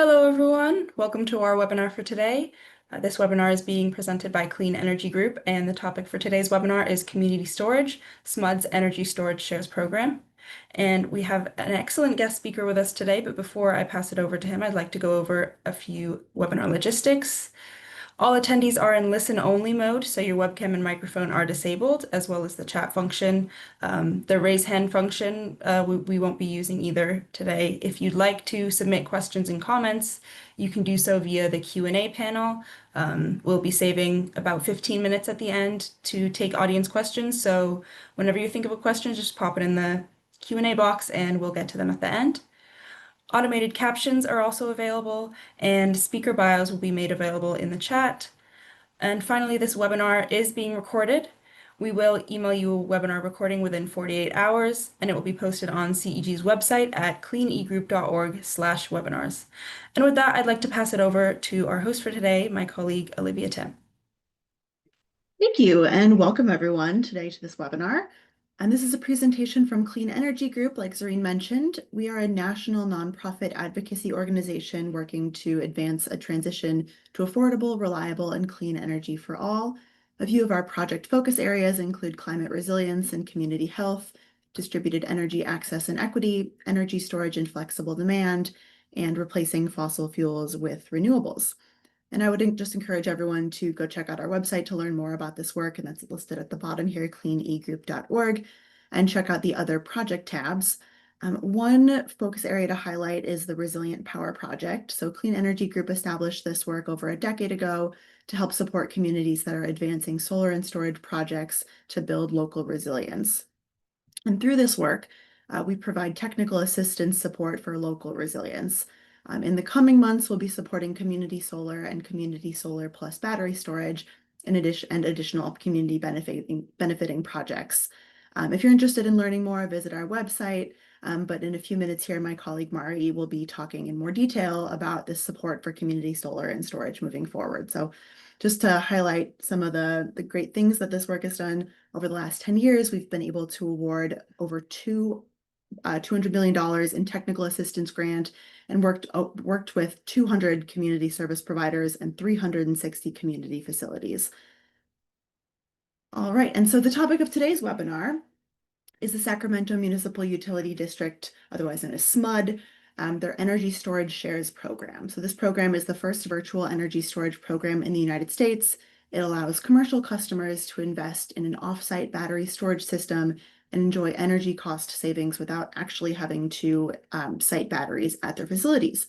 Hello, everyone. Welcome to our webinar for today. This webinar is being presented by Clean Energy Group, and the topic for today's webinar is Community Storage, SMUD's Energy Storage Shares Program. And we have an excellent guest speaker with us today, but before I pass it over to him, I'd like to go over a few webinar logistics. All attendees are in listen-only mode, so your webcam and microphone are disabled, as well as the chat function. The raise hand function, we won't be using either today. If you'd like to submit questions and comments, you can do so via the Q&A panel. We'll be saving about 15 minutes at the end to take audience questions, so whenever you think of a question, just pop it in the Q&A box and we'll get to them at the end. Automated captions are also available, and speaker bios will be made available in the chat. And finally, this webinar is being recorded. We will email you a webinar recording within 48 hours, and it will be posted on CEG's website at cleanegroup.org/webinars. And with that, I'd like to pass it over to our host for today, my colleague, Olivia Tim. Thank you, and welcome everyone today to this webinar. And this is a presentation from Clean Energy Group. Like Zareen mentioned, we are a national nonprofit advocacy organization working to advance a transition to affordable, reliable, and clean energy for all. A few of our project focus areas include climate resilience and community health, distributed energy access and equity, energy storage and flexible demand, and replacing fossil fuels with renewables. And I would just encourage everyone to go check out our website to learn more about this work, and that's listed at the bottom here, cleanegroup.org, and check out the other project tabs. One focus area to highlight is the Resilient Power Project. So Clean Energy Group established this work over a decade ago to help support communities that are advancing solar and storage projects to build local resilience. And through this work, we provide technical assistance support for local resilience. In the coming months, we'll be supporting community solar and community solar plus battery storage and additional community benefiting projects. If you're interested in learning more, visit our website. But in a few minutes here, my colleague Mari will be talking in more detail about this support for community solar and storage moving forward. So just to highlight some of the great things that this work has done over the last 10 years, we've been able to award over $200 million in technical assistance grant and worked with 200 community service providers and 360 community facilities. All right, and so the topic of today's webinar is the Sacramento Municipal Utility District, otherwise known as SMUD, their Energy Storage Shares program. So this program is the first virtual energy storage program in the United States. It allows commercial customers to invest in an off-site battery storage system and enjoy energy cost savings without actually having to site batteries at their facilities.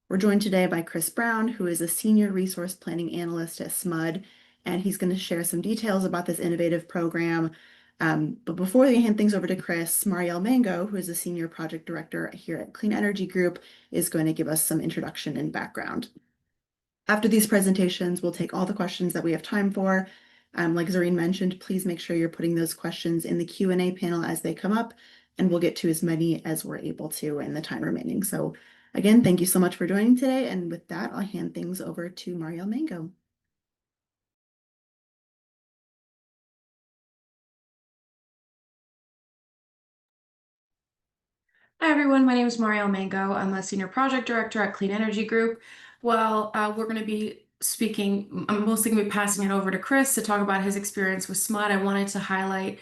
We're joined today by Chris Brown, who is a Senior Resource Planning Analyst at SMUD, and he's going to share some details about this innovative program. But before we hand things over to Chris, Marriele Mango, who is a Senior Project Director here at Clean Energy Group, is going to give us some introduction and background. After these presentations, we'll take all the questions that we have time for. Like Zareen mentioned, please make sure you're putting those questions in the Q&A panel as they come up, and we'll get to as many as we're able to in the time remaining. So again, thank you so much for joining today. And with that, I'll hand things over to Marriele Mango. Hi everyone, my name is Marriele Mango. I'm a Senior Project Director at Clean Energy Group. Well, we're going to be speaking, I'm mostly going to be passing it over to Chris to talk about his experience with SMUD. I wanted to highlight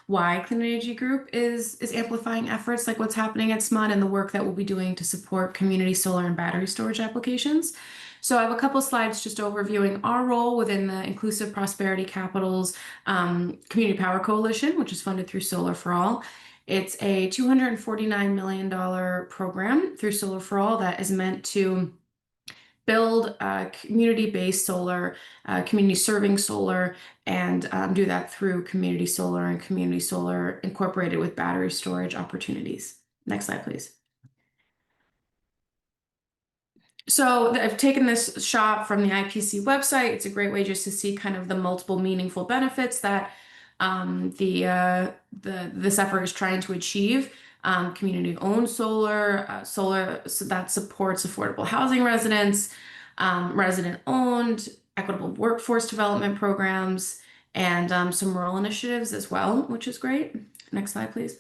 why Clean Energy Group is amplifying efforts like what's happening at SMUD and the work that we'll be doing to support community solar and battery storage applications. So I have a couple slides just overviewing our role within the Inclusive Prosperity Capital's Community Power Coalition, which is funded through Solar for All. It's a $249 million program through Solar for All that is meant to build community-based solar, community serving solar, and do that through community solar and community solar incorporated with battery storage opportunities. Next slide, please. So I've taken this shot from the IPC website. It's a great way just to see kind of the multiple meaningful benefits that this effort is trying to achieve. Community-owned solar, solar that supports affordable housing residents, resident-owned, equitable workforce development programs, and some rural initiatives as well, which is great. Next slide, please.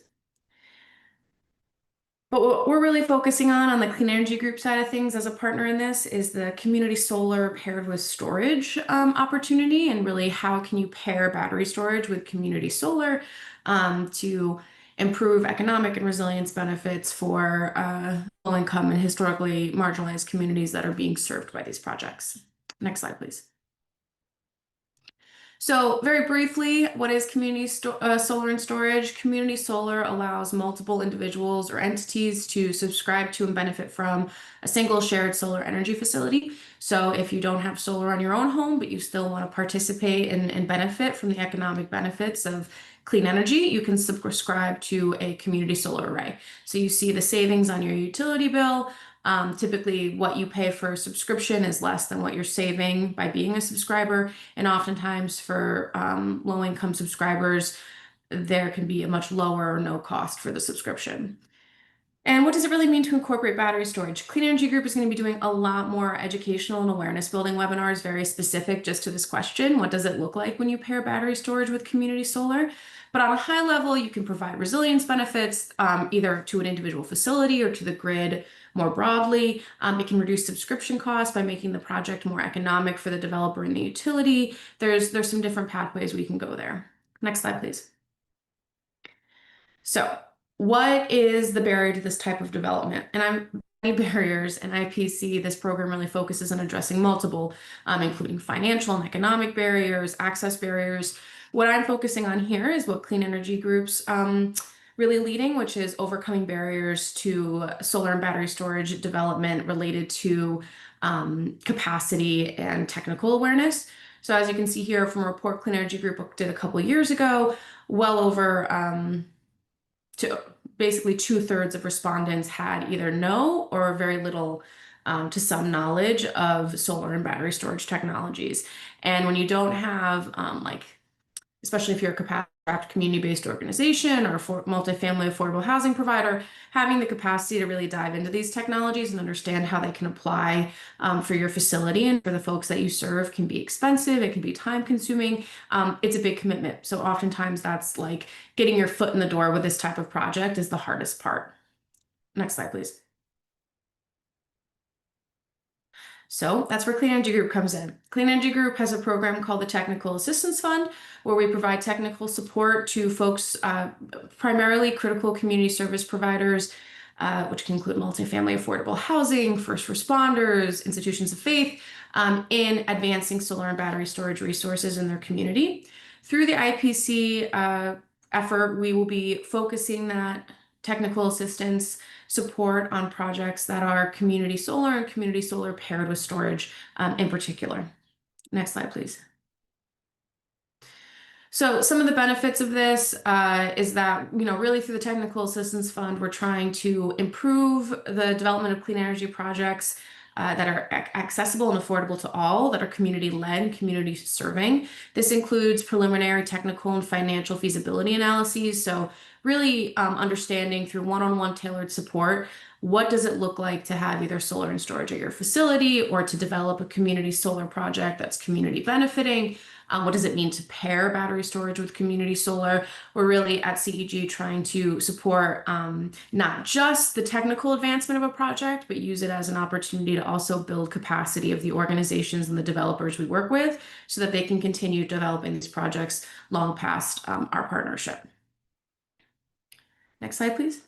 But what we're really focusing on the Clean Energy Group side of things as a partner in this is the community solar paired with storage opportunity, and really how can you pair battery storage with community solar to improve economic and resilience benefits for low-income and historically marginalized communities that are being served by these projects. Next slide, please. So very briefly, what is community solar and storage? Community solar allows multiple individuals or entities to subscribe to and benefit from a single shared solar energy facility. So if you don't have solar on your own home, but you still want to participate and benefit from the economic benefits of clean energy, you can subscribe to a community solar array. So you see the savings on your utility bill. Typically, what you pay for a subscription is less than what you're saving by being a subscriber. And oftentimes for low-income subscribers, there can be a much lower or no cost for the subscription. And what does it really mean to incorporate battery storage? Clean Energy Group is going to be doing a lot more educational and awareness building webinars, very specific just to this question. What does it look like when you pair battery storage with community solar? But on a high level, you can provide resilience benefits either to an individual facility or to the grid more broadly. It can reduce subscription costs by making the project more economic for the developer and the utility. There's some different pathways we can go there. Next slide, please. So what is the barrier to this type of development? And many barriers, and IPC, this program really focuses on addressing multiple, including financial and economic barriers, access barriers. What I'm focusing on here is what Clean Energy Group's really leading, which is overcoming barriers to solar and battery storage development related to capacity and technical awareness. So as you can see here from a report Clean Energy Group did a couple of years ago, well over basically 2/3 of respondents had either no or very little to some knowledge of solar and battery storage technologies. And when you don't have especially if you're a capacity-strapped community-based organization or multifamily affordable housing provider, having the capacity to really dive into these technologies and understand how they can apply for your facility and for the folks that you serve can be expensive. It can be time-consuming. It's a big commitment. So oftentimes that's like getting your foot in the door with this type of project is the hardest part. Next slide, please. So that's where Clean Energy Group comes in. Clean Energy Group has a program called the Technical Assistance Fund, where we provide technical support to folks, primarily critical community service providers, which can include multifamily affordable housing, first responders, institutions of faith, in advancing solar and battery storage resources in their community. Through the IPC effort, we will be focusing that technical assistance support on projects that are community solar and community solar paired with storage in particular. Next slide, please. So some of the benefits of this is that, really through the Technical Assistance Fund, we're trying to improve the development of clean energy projects that are accessible and affordable to all, that are community-led, community-serving. This includes preliminary technical and financial feasibility analyses. So really understanding through one-on-one tailored support, what does it look like to have either solar and storage at your facility or to develop a community solar project that's community benefiting? What does it mean to pair battery storage with community solar? We're really at CEG trying to support not just the technical advancement of a project, but use it as an opportunity to also build capacity of the organizations and the developers we work with so that they can continue developing these projects long past our partnership. Next slide, please.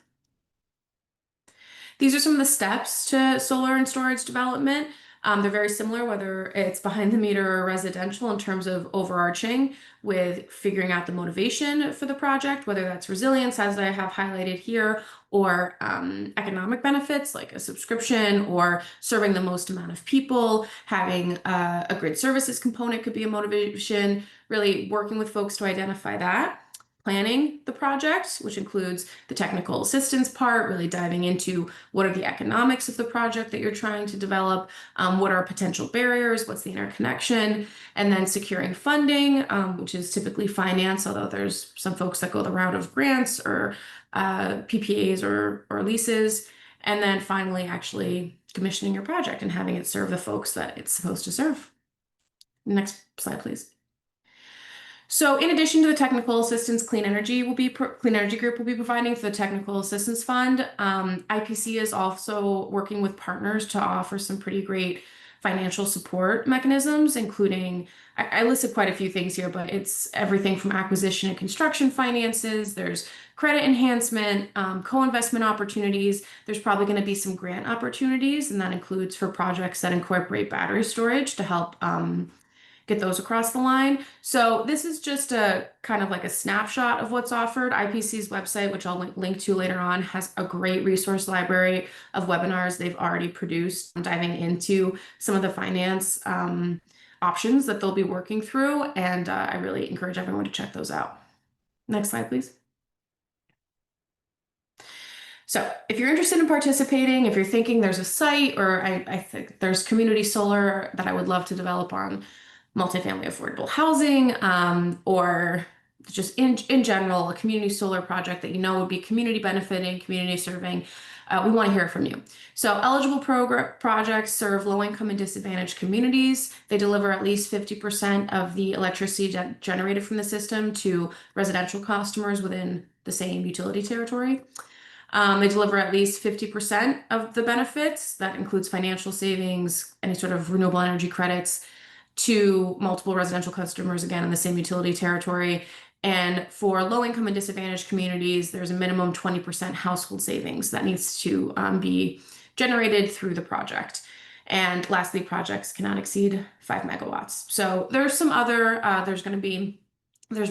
These are some of the steps to solar and storage development. They're very similar, whether it's behind the meter or residential, in terms of overarching with figuring out the motivation for the project, whether that's resilience, as I have highlighted here, or economic benefits like a subscription or serving the most amount of people. Having a grid services component could be a motivation, really working with folks to identify that. Planning the project, which includes the technical assistance part, really diving into what are the economics of the project that you're trying to develop, what are potential barriers, what's the interconnection, and then securing funding, which is typically finance, although there's some folks that go the route of grants or PPAs or leases, and then finally actually commissioning your project and having it serve the folks that it's supposed to serve. Next slide, please. So in addition to the technical assistance Clean Energy Group will be providing for the Technical Assistance Fund, IPC is also working with partners to offer some pretty great financial support mechanisms, including, I listed quite a few things here, but it's everything from acquisition and construction finances, there's credit enhancement, co-investment opportunities, there's probably going to be some grant opportunities, and that includes for projects that incorporate battery storage to help get those across the line. So this is just a kind of like a snapshot of what's offered. IPC's website, which I'll link to later on, has a great resource library of webinars they've already produced, diving into some of the finance options that they'll be working through. And I really encourage everyone to check those out. Next slide, please. So if you're interested in participating, if you're thinking there's a site or I think there's community solar that I would love to develop on multifamily affordable housing, or just in general, a community solar project that you know would be community benefiting, community serving, we want to hear from you. So eligible projects serve low-income and disadvantaged communities. They deliver at least 50% of the electricity generated from the system to residential customers within the same utility territory. They deliver at least 50% of the benefits. That includes financial savings, any sort of renewable energy credits, to multiple residential customers, again, in the same utility territory. And for low-income and disadvantaged communities, there's a minimum 20% household savings that needs to be generated through the project. And lastly, projects cannot exceed 5 megawatts. So there's some other, there's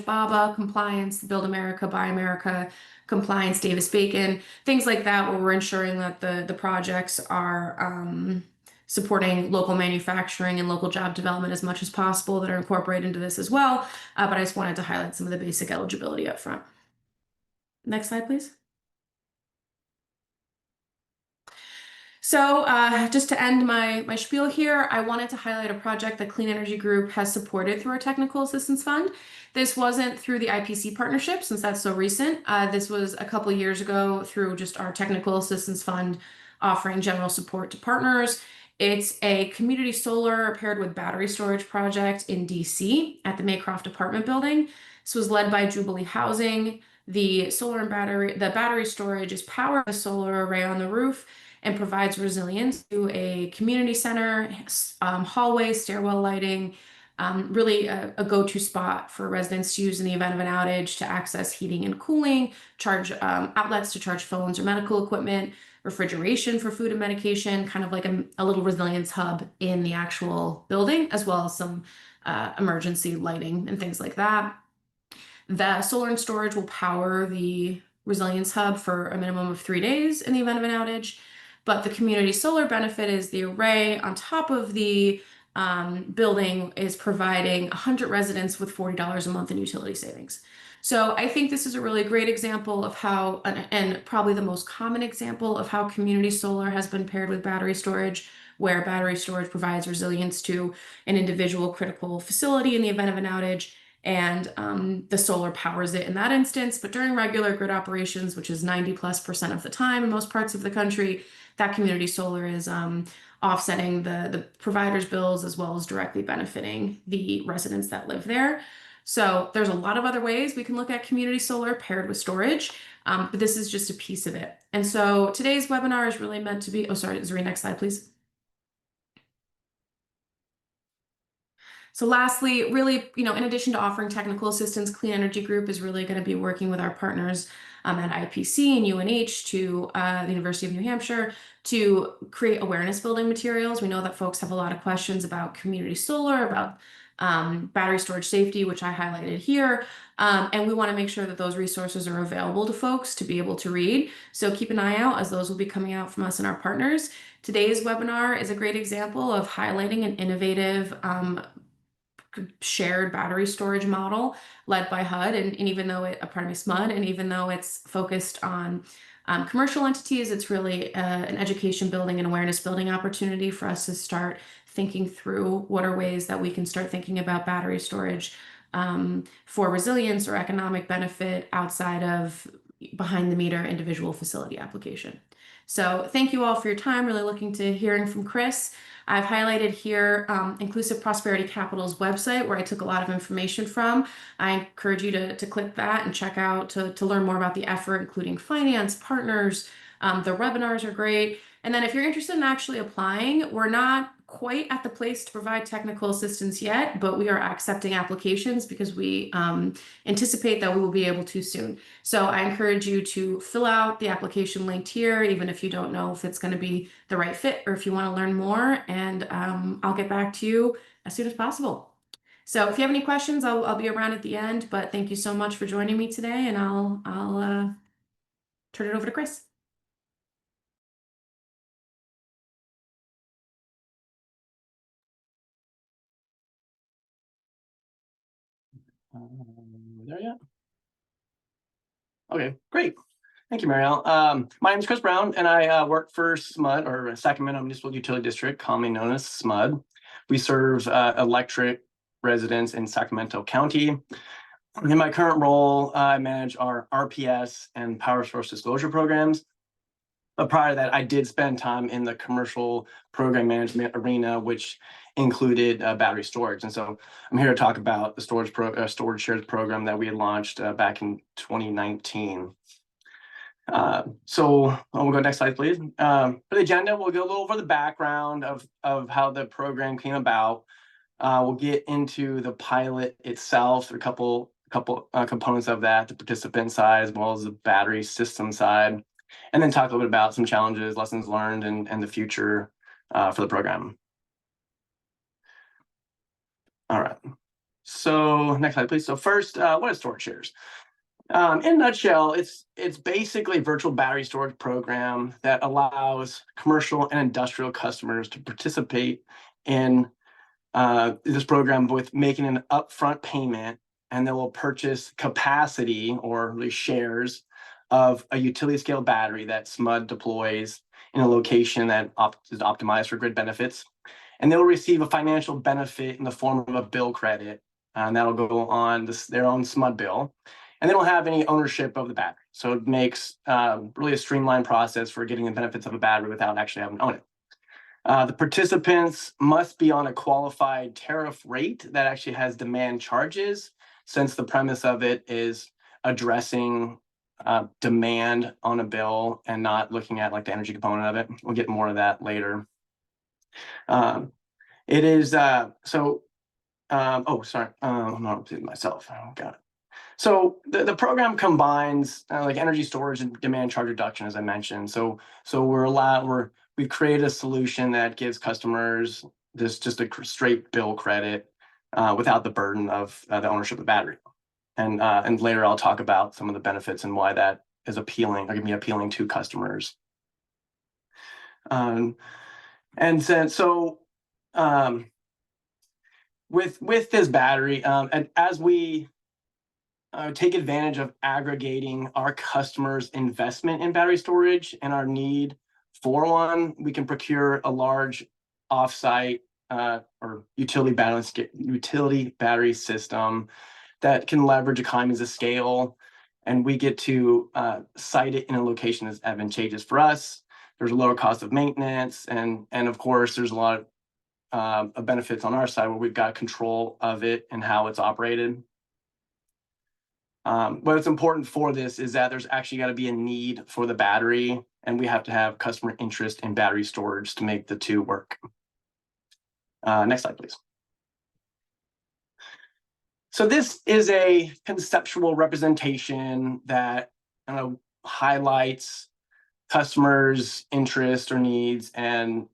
BABA compliance, Build America, Buy America compliance, Davis-Bacon, things like that, where we're ensuring that the projects are supporting local manufacturing and local job development as much as possible that are incorporated into this as well. But I just wanted to highlight some of the basic eligibility up front. Next slide, please. So just to end my spiel here, I wanted to highlight a project that Clean Energy Group has supported through our Technical Assistance Fund. This wasn't through the IPC partnership, since that's so recent. This was a couple years ago through just our Technical Assistance Fund offering general support to partners. It's a community solar paired with battery storage project in DC at the Maycroft apartment building. This was led by Jubilee Housing. The battery storage is powered by a solar array on the roof and provides resilience to a community center, hallway, stairwell lighting, really a go-to spot for residents to use in the event of an outage to access heating and cooling, charge outlets to charge phones or medical equipment, refrigeration for food and medication, kind of like a little resilience hub in the actual building, as well as some emergency lighting and things like that. The solar and storage will power the resilience hub for a minimum of 3 days in the event of an outage. But the community solar benefit is the array on top of the building is providing 100 residents with $40 a month in utility savings. So I think this is a really great example of how, and probably the most common example of how community solar has been paired with battery storage, where battery storage provides resilience to an individual critical facility in the event of an outage, and the solar powers it in that instance. But during regular grid operations, which is 90+% of the time in most parts of the country, that community solar is offsetting the provider's bills as well as directly benefiting the residents that live there. So there's a lot of other ways we can look at community solar paired with storage, but this is just a piece of it. And so today's webinar is really meant to be, oh, sorry, Zuri, next slide, please. So lastly, really, in addition to offering technical assistance, Clean Energy Group is really going to be working with our partners at IPC and UNH to the University of New Hampshire to create awareness building materials. We know that folks have a lot of questions about community solar, about battery storage safety, which I highlighted here. And we want to make sure that those resources are available to folks to be able to read. So keep an eye out as those will be coming out from us and our partners. Today's webinar is a great example of highlighting an innovative shared battery storage model led by HUD, and even though SMUD, and even though it's focused on commercial entities, it's really an education building and awareness building opportunity for us to start thinking through what are ways that we can start thinking about battery storage for resilience or economic benefit outside of behind the meter individual facility application. So thank you all for your time. Really looking to hearing from Chris. I've highlighted here Inclusive Prosperity Capital's website where I took a lot of information from. I encourage you to click that and check out to learn more about the effort, including finance, partners. The webinars are great. And then if you're interested in actually applying, we're not quite at the place to provide technical assistance yet, but we are accepting applications because we anticipate that we will be able to soon. So I encourage you to fill out the application linked here, even if you don't know if it's going to be the right fit or if you want to learn more, and I'll get back to you as soon as possible. So if you have any questions, I'll be around at the end, but thank you so much for joining me today, and I'll turn it over to Chris. There yet? Okay, great. Thank you, Marielle. My name is Chris Brown, and I work for SMUD, or Sacramento Municipal Utility District, commonly known as SMUD. We serve electric residents in Sacramento County. In my current role, I manage our RPS and power source disclosure programs. But prior to that, I did spend time in the commercial program management arena, which included battery storage. And so I'm here to talk about the StorageShares program that we had launched back in 2019. So we'll go next slide, please. For the agenda, we'll go a little over the background of how the program came about. We'll get into the pilot itself, a couple components of that, the participant side, as well as the battery system side, and then talk a little bit about some challenges, lessons learned, and the future for the program. All right. So next slide, please. So first, what is StorageShares? In a nutshell, it's basically a virtual battery storage program that allows commercial and industrial customers to participate in this program with making an upfront payment, and they will purchase capacity or really shares of a utility scale battery that SMUD deploys in a location that is optimized for grid benefits. And they will receive a financial benefit in the form of a bill credit, and that'll go on their own SMUD bill. And they don't have any ownership of the battery. So it makes really a streamlined process for getting the benefits of a battery without actually having to own it. The participants must be on a qualified tariff rate that actually has demand charges, since the premise of it is addressing demand on a bill and not looking at like the energy component of it. We'll get more of that later. It is oh, sorry. I'm not repeating myself. Oh, got it. So the program combines like energy storage and demand charge reduction, as I mentioned. So we've created a solution that gives customers just a straight bill credit without the burden of the ownership of the battery. And later I'll talk about some of the benefits and why that is appealing, or can be appealing to customers. With this battery, and as we take advantage of aggregating our customers' investment in battery storage and our need for one, we can procure a large offsite or utility battery system that can leverage economies of scale, and we get to site it in a location that's advantageous for us. There's a lower cost of maintenance, and of course, there's a lot of benefits on our side where we've got control of it and how it's operated. What's important for this is that there's actually got to be a need for the battery, and we have to have customer interest in battery storage to make the two work. Next slide, please. So this is a conceptual representation that highlights customers' interest or needs and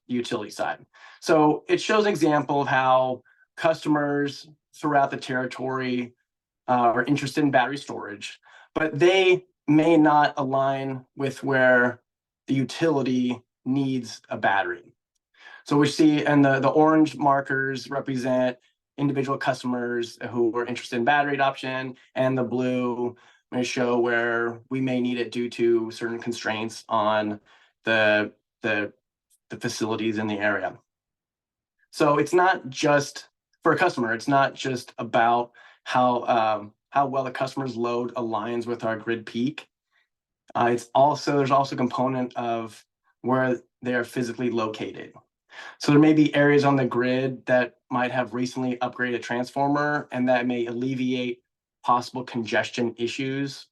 utility side. So it shows an example of how customers throughout the territory are interested in battery storage, but they may not align with where the utility needs a battery. So we see, and the orange markers represent individual customers who are interested in battery adoption, and the blue may show where we may need it due to certain constraints on the facilities in the area. So it's not just for a customer, it's not just about how how well the customer's load aligns with our grid peak. There's also a component of where they are physically located. So there may be areas on the grid that might have recently upgraded a transformer, and that may alleviate possible congestion issues.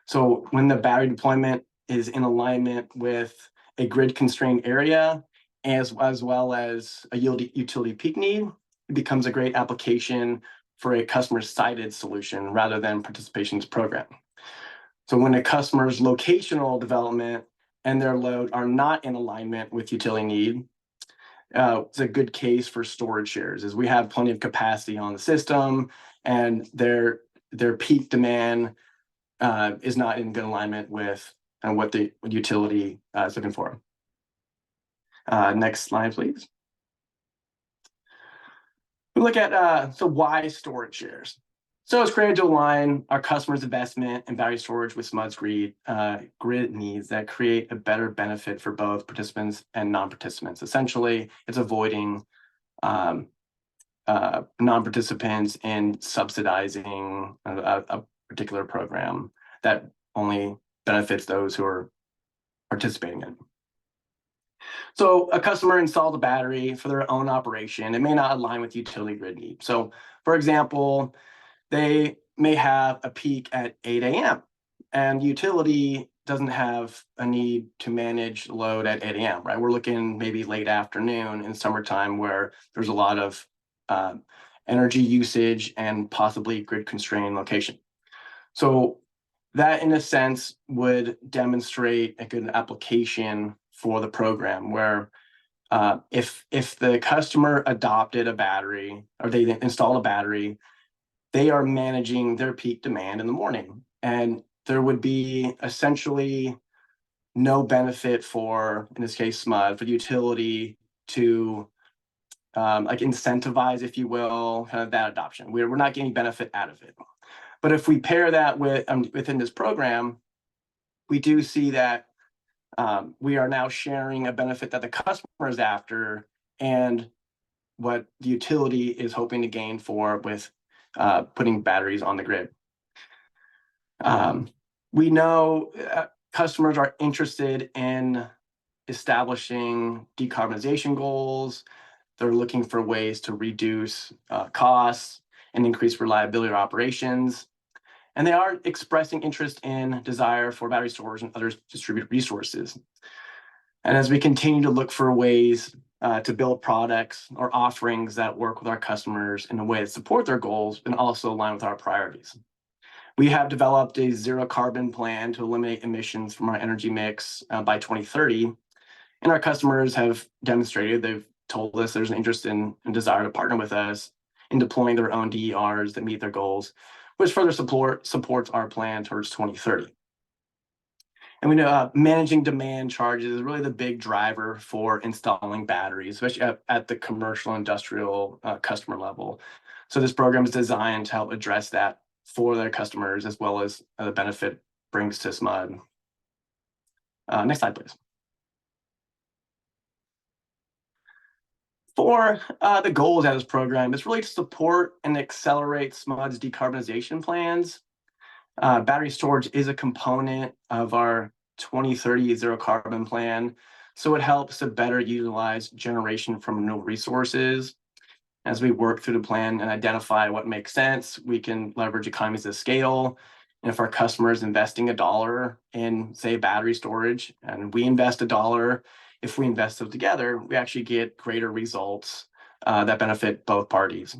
So when the battery deployment is in alignment with a grid constrained area, as well as a utility peak need, it becomes a great application for a customer cited solution rather than participation's program. So when a customer's locational development and their load are not in alignment with utility need, it's a good case for StorageShares, as we have plenty of capacity on the system, and their peak demand is not in good alignment with what the utility is looking for. Next slide, please. We look at so why StorageShares? So it's created to align our customers' investment in battery storage with SMUD's grid needs that create a better benefit for both participants and non-participants. Essentially, it's avoiding non-participants in subsidizing a particular program that only benefits those who are participating in. So a customer installs a battery for their own operation. It may not align with utility grid needs. So for example, they may have a peak at 8 a.m. and utility doesn't have a need to manage load at 8 a.m., right? We're looking maybe late afternoon in summertime where there's a lot of energy usage and possibly grid constrained location. So that in a sense would demonstrate a good application for the program where if the customer adopted a battery or they installed a battery, they are managing their peak demand in the morning, and there would be essentially no benefit for, in this case, SMUD, for the utility to like incentivize, if you will, kind of that adoption. We're not getting benefit out of it. But if we pair that with within this program, we do see that we are now sharing a benefit that the customer is after and what the utility is hoping to gain for with putting batteries on the grid. We know customers are interested in establishing decarbonization goals. They're looking for ways to reduce costs and increase reliability of operations. And they are expressing interest in desire for battery storage and other distributed resources. And as we continue to look for ways to build products or offerings that work with our customers in a way that support their goals and also align with our priorities. We have developed a zero carbon plan to eliminate emissions from our energy mix by 2030. And our customers have demonstrated, they've told us there's an interest in and desire to partner with us in deploying their own DERs that meet their goals, which further supports our plan towards 2030. And we know managing demand charges is really the big driver for installing batteries, especially at the commercial industrial customer level. So this program is designed to help address that for their customers, as well as the benefit brings to SMUD. Next slide, please. For the goals of this program, it's really to support and accelerate SMUD's decarbonization plans. Battery storage is a component of our 2030 zero carbon plan, so it helps to better utilize generation from renewable resources. As we work through the plan and identify what makes sense, we can leverage economies of scale. And if our customer is investing $1 in, say, battery storage, and we invest $1, if we invest them together, we actually get greater results that benefit both parties.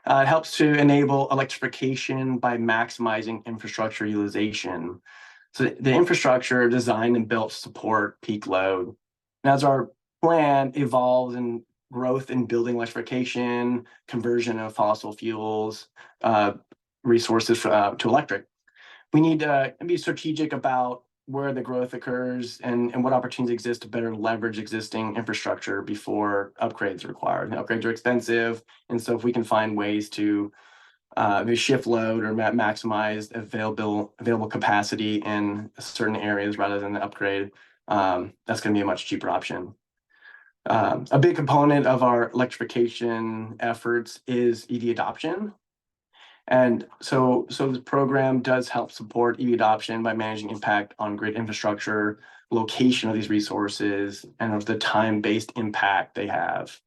It helps to enable electrification by maximizing infrastructure utilization. So the infrastructure designed and built to support peak load. And as our plan evolves in growth in building electrification, conversion of fossil fuels, resources to electric, we need to be strategic about where the growth occurs and what opportunities exist to better leverage existing infrastructure before upgrades are required. Upgrades are expensive, and so if we can find ways to shift load or maximize available capacity in certain areas rather than the upgrade, that's going to be a much cheaper option. A big component of our electrification efforts is EV adoption. And so this program does help support EV adoption by managing impact on grid infrastructure, location of these resources, and of the time-based impact they have.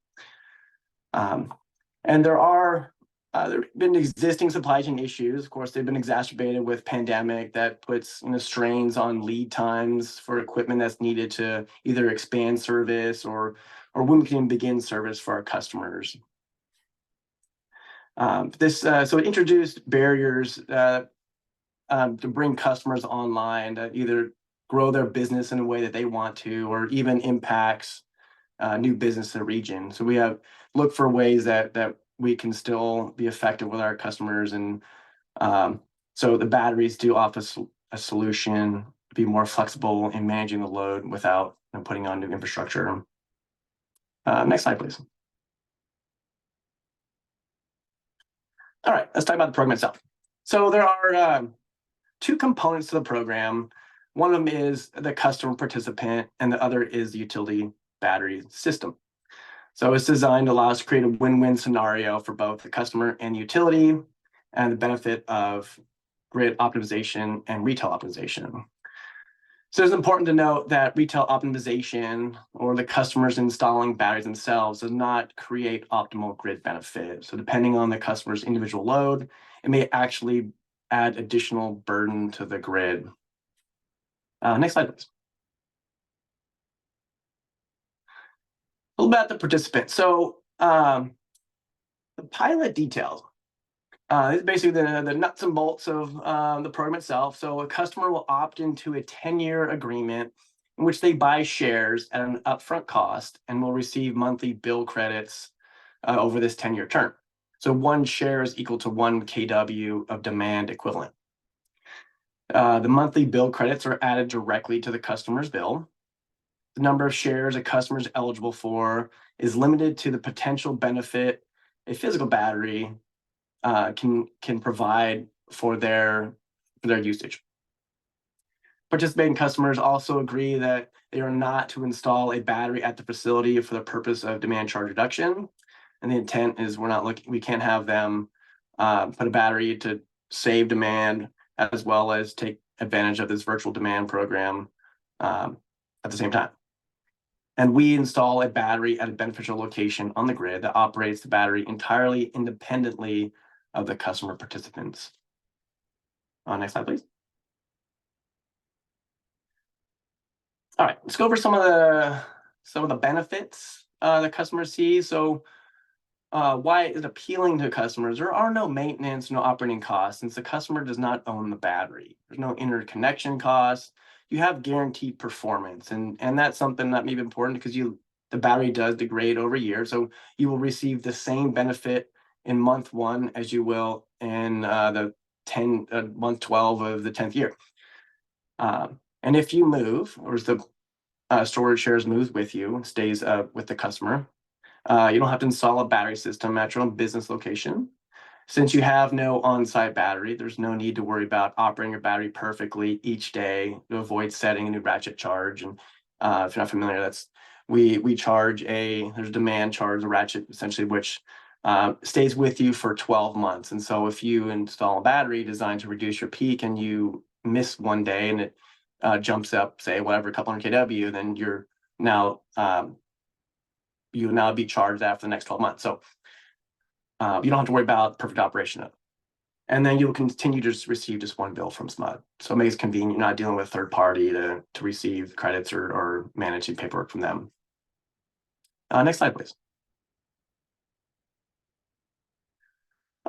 And there have been existing supply chain issues. Of course, they've been exacerbated with pandemic that puts strains on lead times for equipment that's needed to either expand service or when we can begin service for our customers. So it introduced barriers to bring customers online that either grow their business in a way that they want to, or even impacts new business in the region. So we have looked for ways that we can still be effective with our customers, and so the batteries do offer a solution to be more flexible in managing the load without putting on new infrastructure. Next slide, please. All right, let's talk about the program itself. So there are two components to the program. One of them is the customer participant, and the other is the utility battery system. So it's designed to allow us to create a win-win scenario for both the customer and the utility, and the benefit of grid optimization and retail optimization. So it's important to note that retail optimization, or the customers installing batteries themselves, does not create optimal grid benefit. So depending on the customer's individual load, it may actually add additional burden to the grid. Next slide, please. A little about the participants. So the pilot details. This is basically the nuts and bolts of the program itself. So a customer will opt into a 10-year agreement in which they buy shares at an upfront cost and will receive monthly bill credits over this 10-year term. So one share is equal to 1 kW of demand equivalent. The monthly bill credits are added directly to the customer's bill. The number of shares a customer is eligible for is limited to the potential benefit a physical battery can provide for their usage. Participating customers also agree that they are not to install a battery at the facility for the purpose of demand charge reduction. And the intent is we can't have them put a battery to save demand as well as take advantage of this virtual demand program at the same time. And we install a battery at a beneficial location on the grid that operates the battery entirely independently of the customer participants. Next slide, please. All right, let's go over some of the benefits the customers see. So why is it appealing to customers? There are no maintenance, no operating costs, since the customer does not own the battery. There's no interconnection costs. You have guaranteed performance, and that's something that may be important because the battery does degrade over a year, so you will receive the same benefit in month 1 as you will in the month 12 of the 10th year. And if you move, or as the StorageShares moves with you, stays with the customer, you don't have to install a battery system at your own business location. Since you have no on-site battery, there's no need to worry about operating your battery perfectly each day to avoid setting a new ratchet charge. And if you're not familiar, we charge there's a demand charge, a ratchet essentially, which stays with you for 12 months. And so if you install a battery designed to reduce your peak and you miss one day and it jumps up, say, whatever, a couple hundred kW, then you're now you'll now be charged after the next 12 months. So you don't have to worry about perfect operation of it. And then you'll continue to just receive just one bill from SMUD. So it makes it convenient. You're not dealing with a third party to receive credits or managing paperwork from them. Next slide, please.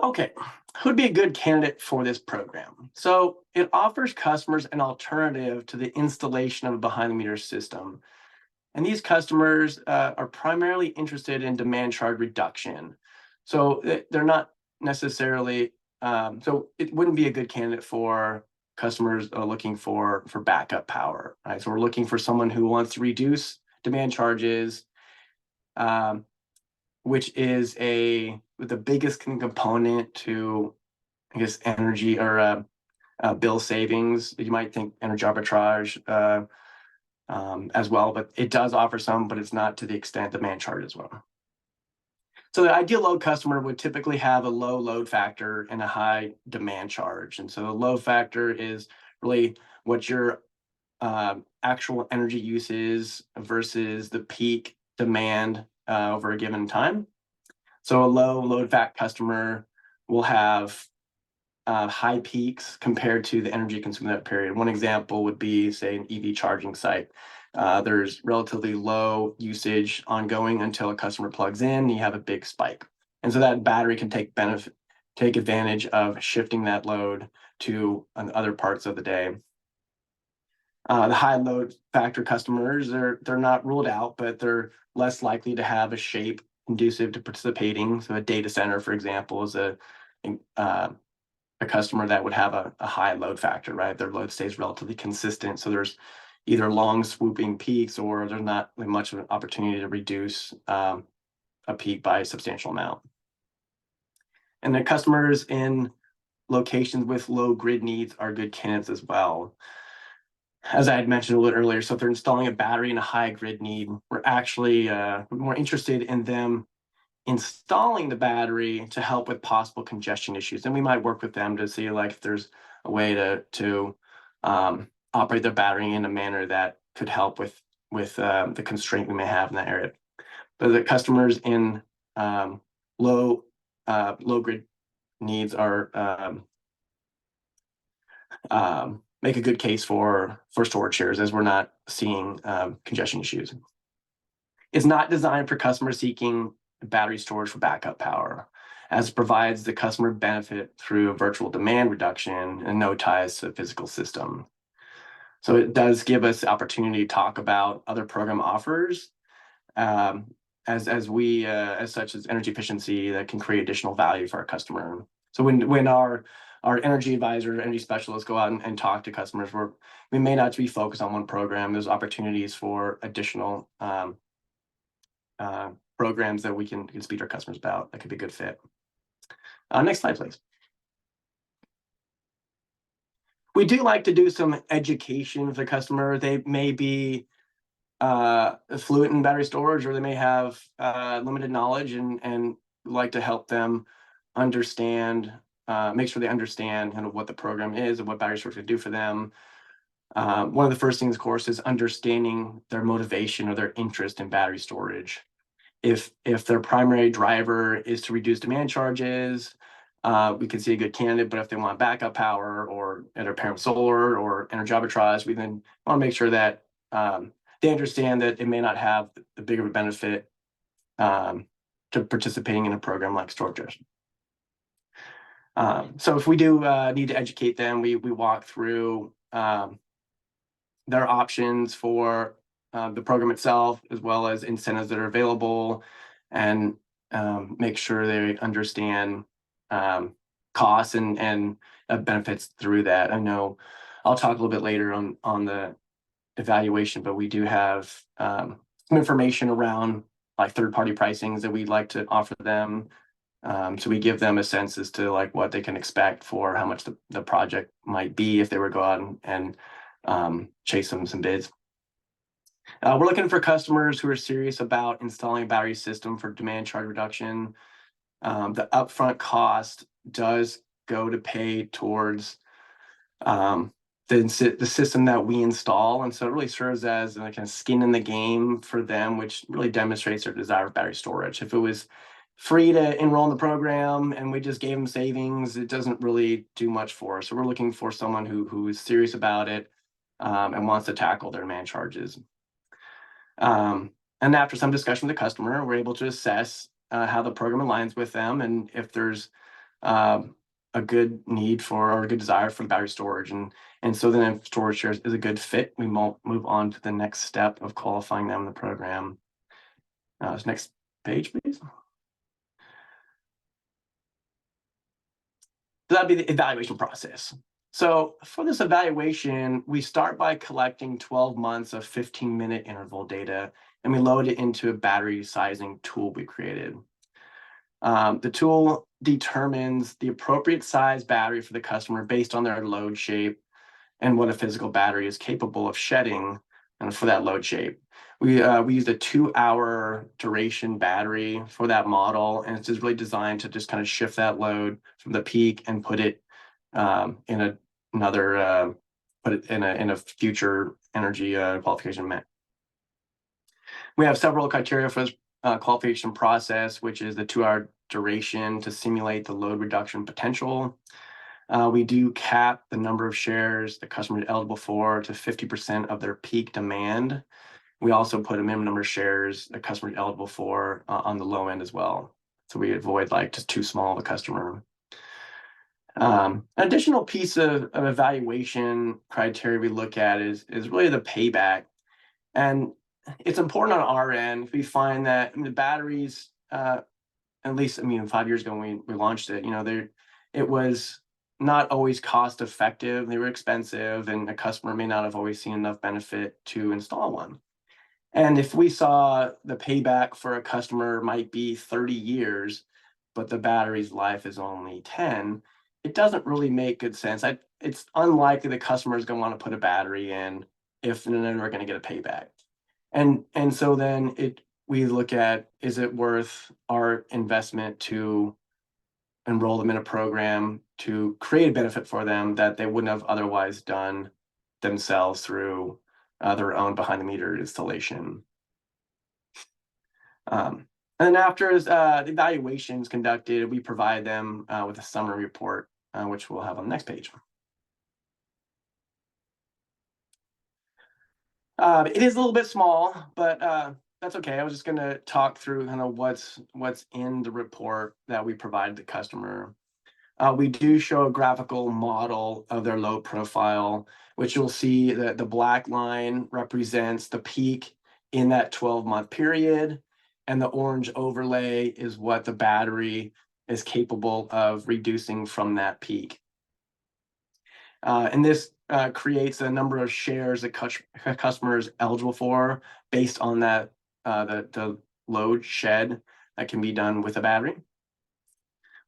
Okay, who'd be a good candidate for this program? So it offers customers an alternative to the installation of a behind-the-meter system. And these customers are primarily interested in demand charge reduction. So they're not necessarily, so it wouldn't be a good candidate for customers looking for backup power, right? So we're looking for someone who wants to reduce demand charges, which is the biggest component to, I guess, energy or bill savings. You might think energy arbitrage as well, but it does offer some, but it's not to the extent demand charge as well. So the ideal load customer would typically have a low load factor and a high demand charge. And so the load factor is really what your actual energy use is versus the peak demand over a given time. So a low load factor customer will have high peaks compared to the energy consumed in that period. One example would be, say, an EV charging site. There's relatively low usage ongoing until a customer plugs in, you have a big spike. And so that battery can take advantage of shifting that load to other parts of the day. The high load factor customers, they're not ruled out, but they're less likely to have a shape conducive to participating. So a data center, for example, is a customer that would have a high load factor, right? Their load stays relatively consistent. So there's either long swooping peaks or there's not much of an opportunity to reduce a peak by a substantial amount. And the customers in locations with low grid needs are good candidates as well. As I had mentioned a little earlier, so if they're installing a battery in a high grid need, we're actually more interested in them installing the battery to help with possible congestion issues. And we might work with them to see like if there's a way to operate their battery in a manner that could help with the constraint we may have in that area. But the customers in low grid needs are make a good case for StorageShares, as we're not seeing congestion issues. It's not designed for customers seeking battery storage for backup power, as it provides the customer benefit through a virtual demand reduction and no ties to the physical system. So it does give us the opportunity to talk about other program offers as such as energy efficiency that can create additional value for our customer. So when our energy advisor, energy specialists go out and talk to customers, we may not be focused on one program. There's opportunities for additional programs that we can speak to our customers about that could be a good fit. Next slide, please. We do like to do some education with the customer. They may be fluent in battery storage, or they may have limited knowledge, and like to help them understand, make sure they understand kind of what the program is and what battery storage can do for them. One of the first things, of course, is understanding their motivation or their interest in battery storage. If their primary driver is to reduce demand charges, we can see a good candidate. But if they want backup power or their parent solar or energy arbitrage, we then want to make sure that they understand that it may not have the bigger benefit to participating in a program like StorageShares. So if we do need to educate them, we walk through their options for the program itself, as well as incentives that are available, and make sure they understand costs and benefits through that. I know I'll talk a little bit later on the evaluation, but we do have some information around like third-party pricings that we'd like to offer them. So we give them a sense as to like what they can expect for how much the project might be if they were to go out and chase some bids. We're looking for customers who are serious about installing a battery system for demand charge reduction. The upfront cost does go to pay towards the system that we install, and so it really serves as like a skin in the game for them, which really demonstrates their desire for battery storage. If it was free to enroll in the program and we just gave them savings, it doesn't really do much for us. So we're looking for someone who is serious about it and wants to tackle their demand charges. And after some discussion with the customer, we're able to assess how the program aligns with them and if there's a good need for or a good desire for battery storage. And so then if StorageShares is a good fit, we move on to the next step of qualifying them in the program. Next page, please. So that'd be the evaluation process. So for this evaluation, we start by collecting 12 months of 15-minute interval data, and we load it into a battery sizing tool we created. The tool determines the appropriate size battery for the customer based on their load shape and what a physical battery is capable of shedding for that load shape. We used a 2-hour duration battery for that model, and it's just really designed to just kind of shift that load from the peak and put it in another put it in a future energy qualification map. We have several criteria for this qualification process, which is the 2-hour duration to simulate the load reduction potential. We do cap the number of shares the customer is eligible for to 50% of their peak demand. We also put a minimum number of shares a customer is eligible for on the low end as well. So we avoid like just too small of a customer. An additional piece of evaluation criteria we look at is really the payback. And it's important on our end. We find that the batteries, at least, 5 years ago when we launched it, it was not always cost effective. They were expensive, and a customer may not have always seen enough benefit to install one. And if we saw the payback for a customer might be 30 years, but the battery's life is only 10, it doesn't really make good sense. It's unlikely the customer is going to want to put a battery in if they're never going to get a payback. And so then we look at, is it worth our investment to enroll them in a program to create a benefit for them that they wouldn't have otherwise done themselves through their own behind the meter installation. And then after the evaluation is conducted, we provide them with a summary report, which we'll have on the next page. It is a little bit small, but that's okay. I was just going to talk through kind of what's in the report that we provide the customer. We do show a graphical model of their load profile, which you'll see that the black line represents the peak in that 12-month period, and the orange overlay is what the battery is capable of reducing from that peak. And this creates a number of shares that customers eligible for based on that the load shed that can be done with a battery.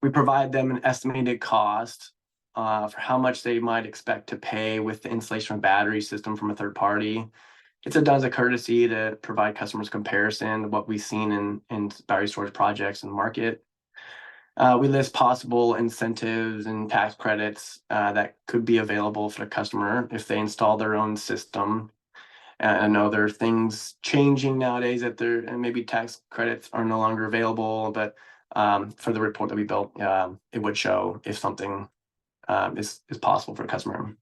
We provide them an estimated cost for how much they might expect to pay with the installation of a battery system from a third party. It's done as a courtesy to provide customers comparison to what we've seen in battery storage projects in the market. We list possible incentives and tax credits that could be available for the customer if they install their own system. I know there are things changing nowadays that and maybe tax credits are no longer available, but for the report that we built, it would show if something is possible for a customer.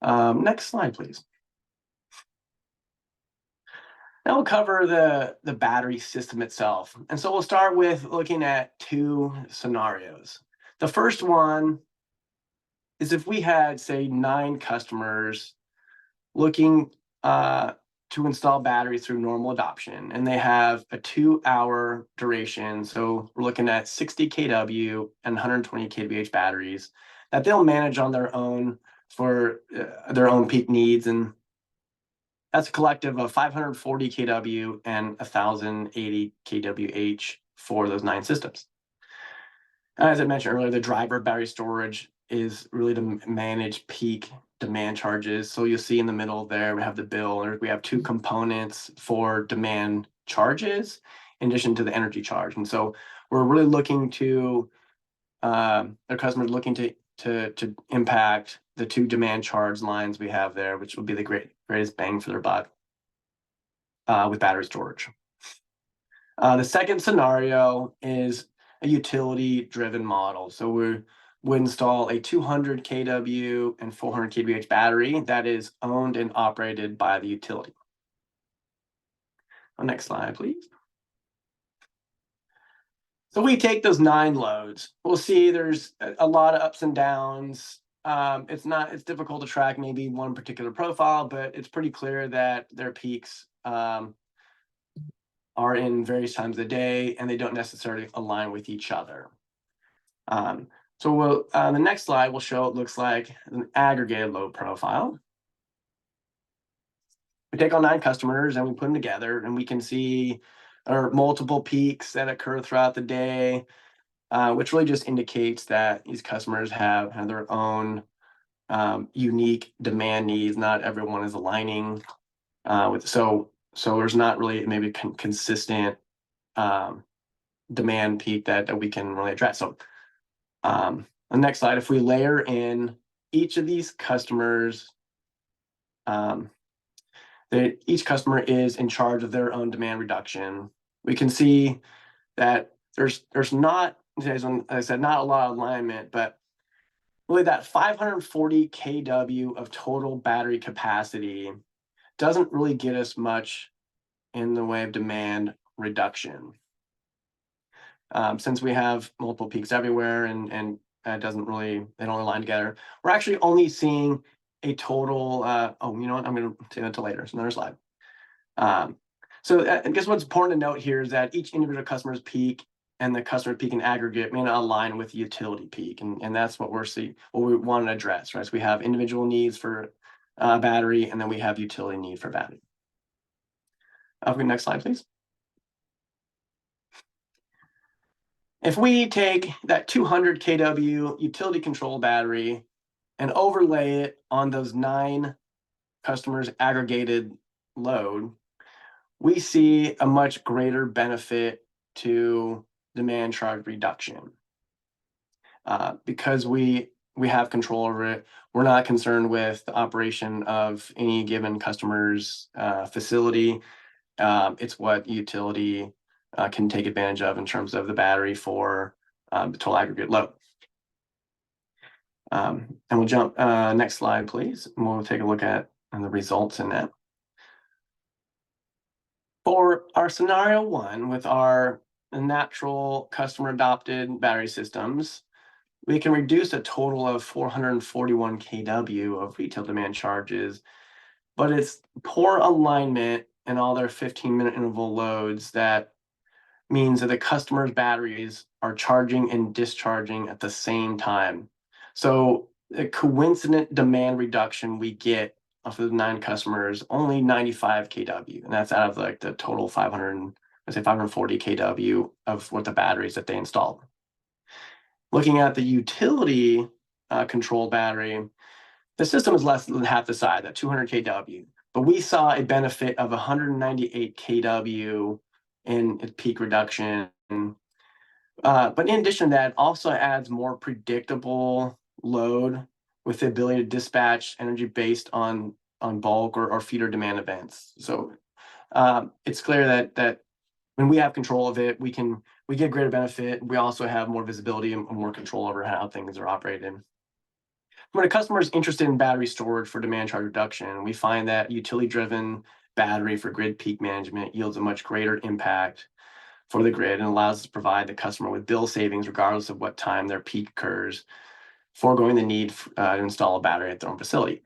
Next slide, please. Now we'll cover the battery system itself. And so we'll start with looking at two scenarios. The first one is if we had, say, 9 customers looking to install batteries through normal adoption, and they have a 2-hour duration. So we're looking at 60 kW and 120 kWh batteries that they'll manage on their own for their own peak needs. And that's a collective of 540 kW and 1,080 kWh for those 9 systems. As I mentioned earlier, the driver of battery storage is really to manage peak demand charges. So you'll see in the middle there, we have the bill, or we have 2 components for demand charges in addition to the energy charge. And so we're really looking to, our customers looking to impact the 2 demand charge lines we have there, which will be the greatest bang for their buck with battery storage. The second scenario is a utility-driven model. So we install a 200 kW and 400 kWh battery that is owned and operated by the utility. Next slide, please. So we take those 9 loads. We'll see there's a lot of ups and downs. It's difficult to track maybe one particular profile, but it's pretty clear that their peaks are in various times of the day, and they don't necessarily align with each other. So the next slide will show it looks like an aggregated load profile. We take all 9 customers and we put them together, and we can see there are multiple peaks that occur throughout the day, which really just indicates that these customers have their own unique demand needs. Not everyone is aligning. So there's not really maybe consistent demand peak that we can really address. So on the next slide, if we layer in each of these customers, each customer is in charge of their own demand reduction. We can see that there's not, as I said, not a lot of alignment, but really that 540 kW of total battery capacity doesn't really get us much in the way of demand reduction. Since we have multiple peaks everywhere and it doesn't really, they don't align together, we're actually only seeing a total, oh, you know what, I'm going to say that until later. It's another slide. So I guess what's important to note here is that each individual customer's peak and the customer peak in aggregate may not align with the utility peak. And that's what what we want to address, right? So we have individual needs for battery, and then we have utility need for battery. Next slide, please. If we take that 200 kW utility control battery and overlay it on those 9 customers' aggregated load, we see a much greater benefit to demand charge reduction. Because we have control over it, we're not concerned with the operation of any given customer's facility. It's what utility can take advantage of in terms of the battery for the total aggregate load. And we'll jump next slide, please. And we'll take a look at the results in that. For our scenario 1 with our natural customer adopted battery systems, we can reduce a total of 441 kW of retail demand charges, but it's poor alignment in all their 15-minute interval loads that means that the customer's batteries are charging and discharging at the same time. So the coincident demand reduction we get off of the 9 customers, only 95 kW, and that's out of like the total 540 kW of what the batteries that they installed. Looking at the utility control battery, the system is less than half the size, at 200 kW, but we saw a benefit of 198 kW in its peak reduction. But in addition to that, it also adds more predictable load with the ability to dispatch energy based on bulk or feeder demand events. So it's clear that when we have control of it, we get greater benefit. We also have more visibility and more control over how things are operated. When a customer is interested in battery storage for demand charge reduction, we find that utility-driven battery for grid peak management yields a much greater impact for the grid and allows us to provide the customer with bill savings regardless of what time their peak occurs, foregoing the need to install a battery at their own facility.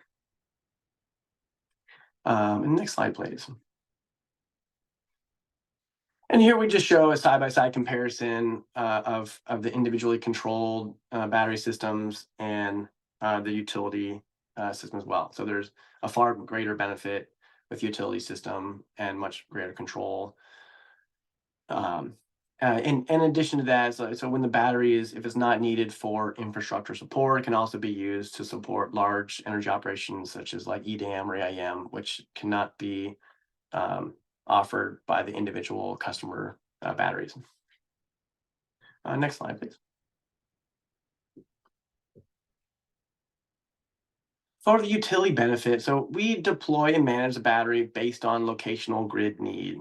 And next slide, please. And here we just show a side-by-side comparison of the individually controlled battery systems and the utility system as well. So there's a far greater benefit with utility system and much greater control. In addition to that, so when the battery if it's not needed for infrastructure support, it can also be used to support large energy operations such as like EDAM or AIM, which cannot be offered by the individual customer batteries. Next slide, please. For the utility benefit, so we deploy and manage the battery based on locational grid need.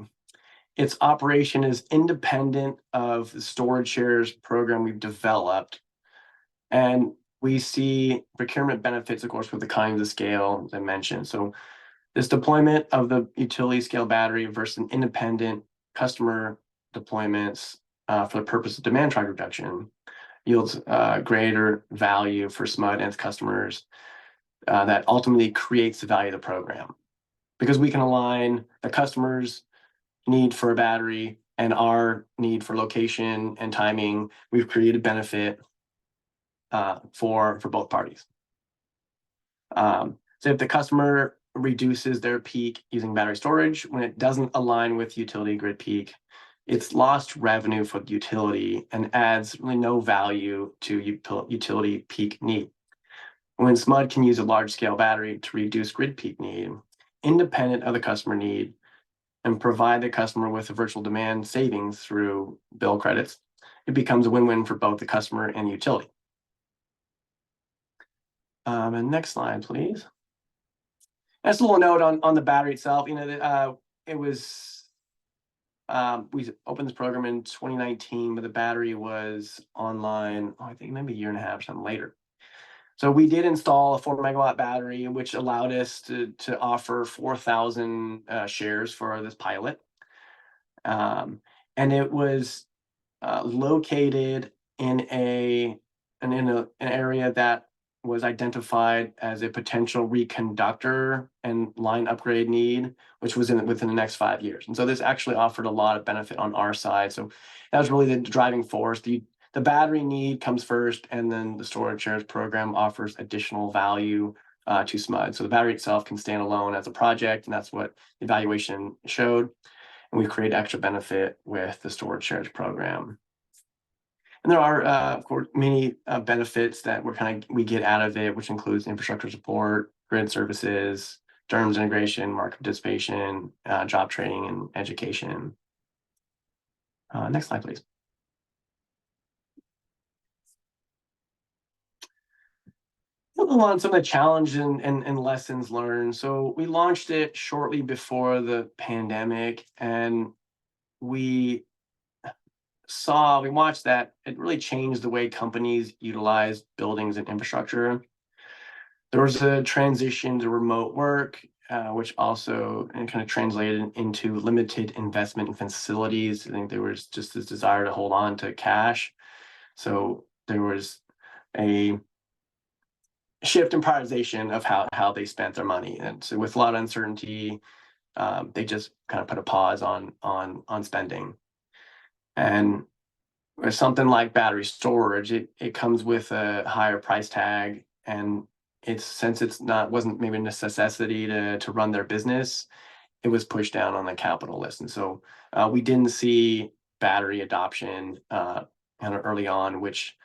Its operation is independent of the StorageShares program we've developed. And we see procurement benefits, of course, with the economies of scale, as I mentioned. So this deployment of the utility scale battery versus an independent customer deployments for the purpose of demand charge reduction yields greater value for SMUD and its customers that ultimately creates the value of the program. Because we can align the customer's need for a battery and our need for location and timing, we've created benefit for both parties. So if the customer reduces their peak using battery storage, when it doesn't align with utility grid peak, it's lost revenue for the utility and adds really no value to utility peak need. When SMUD can use a large scale battery to reduce grid peak need, independent of the customer need and provide the customer with a virtual demand savings through bill credits, it becomes a win-win for both the customer and the utility. And next slide, please. Just a little note on the battery itself. It was we opened this program in 2019, but the battery was online, I think maybe a year and a half or something later. So we did install a 4-megawatt battery, which allowed us to offer 4,000 shares for this pilot. And it was located in an area that was identified as a potential reconductor and line upgrade need, which was within the next 5 years. And so this actually offered a lot of benefit on our side. So that was really the driving force. The battery need comes first, and then the StorageShares program offers additional value to SMUD. So the battery itself can stand alone as a project, and that's what the evaluation showed. And we create extra benefit with the StorageShares program. And there are, of course, many benefits that we get out of it, which includes infrastructure support, grid services, DERMS integration, market participation, job training, and education. Next slide, please. On some of the challenges and lessons learned. So we launched it shortly before the pandemic, and we watched that it really changed the way companies utilize buildings and infrastructure. There was a transition to remote work, which also kind of translated into limited investment in facilities. I think there was just this desire to hold on to cash. So there was a shift in prioritization of how they spent their money. And so with a lot of uncertainty, they just kind of put a pause on spending. And with something like battery storage, it comes with a higher price tag, and since wasn't maybe a necessity to run their business, it was pushed down on the capital list. And so we didn't see battery adoption kind of early on, which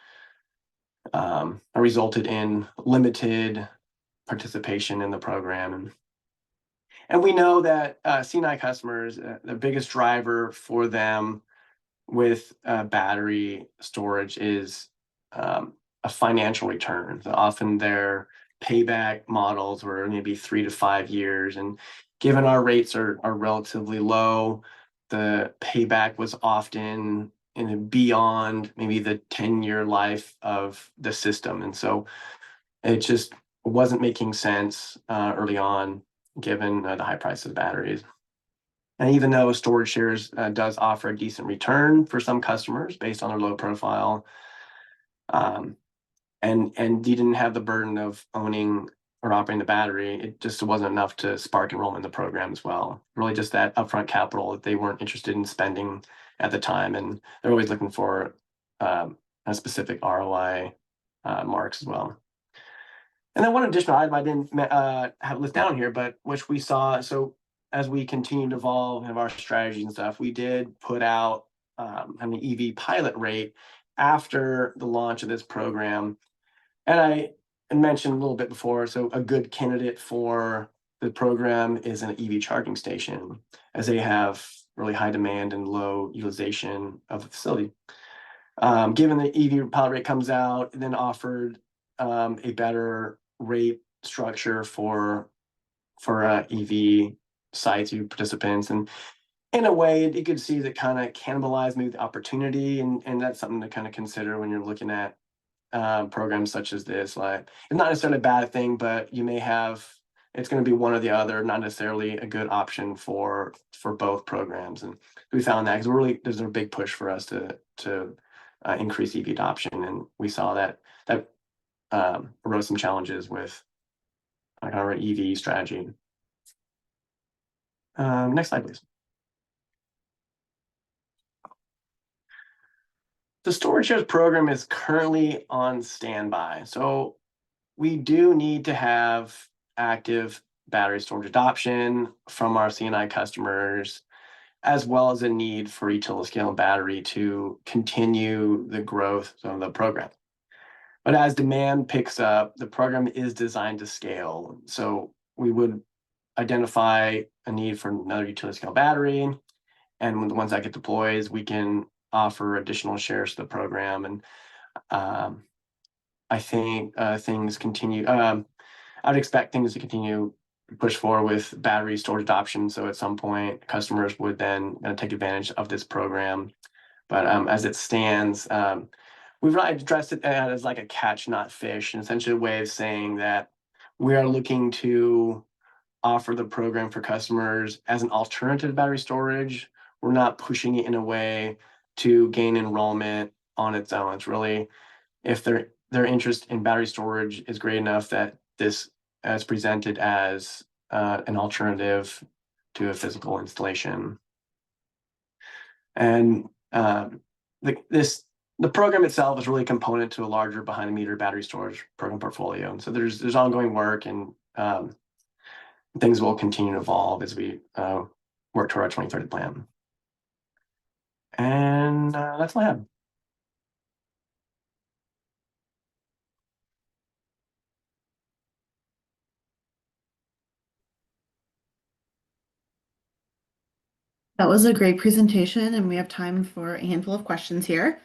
resulted in limited participation in the program. And we know that C&I customers, the biggest driver for them with battery storage is a financial return. So often their payback models were maybe 3 to 5 years. And given our rates are relatively low, the payback was often beyond maybe the 10-year life of the system. And so it just wasn't making sense early on, given the high price of batteries. And even though StorageShares does offer a decent return for some customers based on their low profile, and you didn't have the burden of owning or operating the battery, it just wasn't enough to spark enrollment in the program as well. Really just that upfront capital that they weren't interested in spending at the time, and they're always looking for a specific ROI marks as well. And then one additional item I didn't have listed down here, but which we saw, so as we continue to evolve and have our strategies and stuff, we did put out an EV pilot rate after the launch of this program. And I mentioned a little bit before, so a good candidate for the program is an EV charging station, as they have really high demand and low utilization of the facility. Given the EV pilot rate comes out, and then offered a better rate structure for EV sites, EV participants, and in a way you could see that kind of cannibalize maybe the opportunity, and that's something to kind of consider when you're looking at programs such as this. Like, it's not necessarily a bad thing, but you may have, it's going to be one or the other, not necessarily a good option for both programs. And we found that because there's a big push for us to increase EV adoption, and we saw that arose some challenges with our EV strategy. Next slide, please. The StorageShares program is currently on standby. So we do need to have active battery storage adoption from our C&I customers, as well as a need for utility scale battery to continue the growth of the program. But as demand picks up, the program is designed to scale. So we would identify a need for another utility scale battery. And when the ones that get deployed, we can offer additional shares to the program. And I think things continue. I'd expect things to continue to push forward with battery storage adoption. So at some point, customers would then take advantage of this program. But as it stands, we've really addressed it as like a catch, not fish, and essentially a way of saying that we are looking to offer the program for customers as an alternative to battery storage. We're not pushing it in a way to gain enrollment on its own. It's really if their interest in battery storage is great enough that this is presented as an alternative to a physical installation. And the program itself is really a component to a larger behind the meter battery storage program portfolio. And so there's ongoing work, and things will continue to evolve as we work toward our 2030 plan. And that's all I have. That was a great presentation, and we have time for a handful of questions here.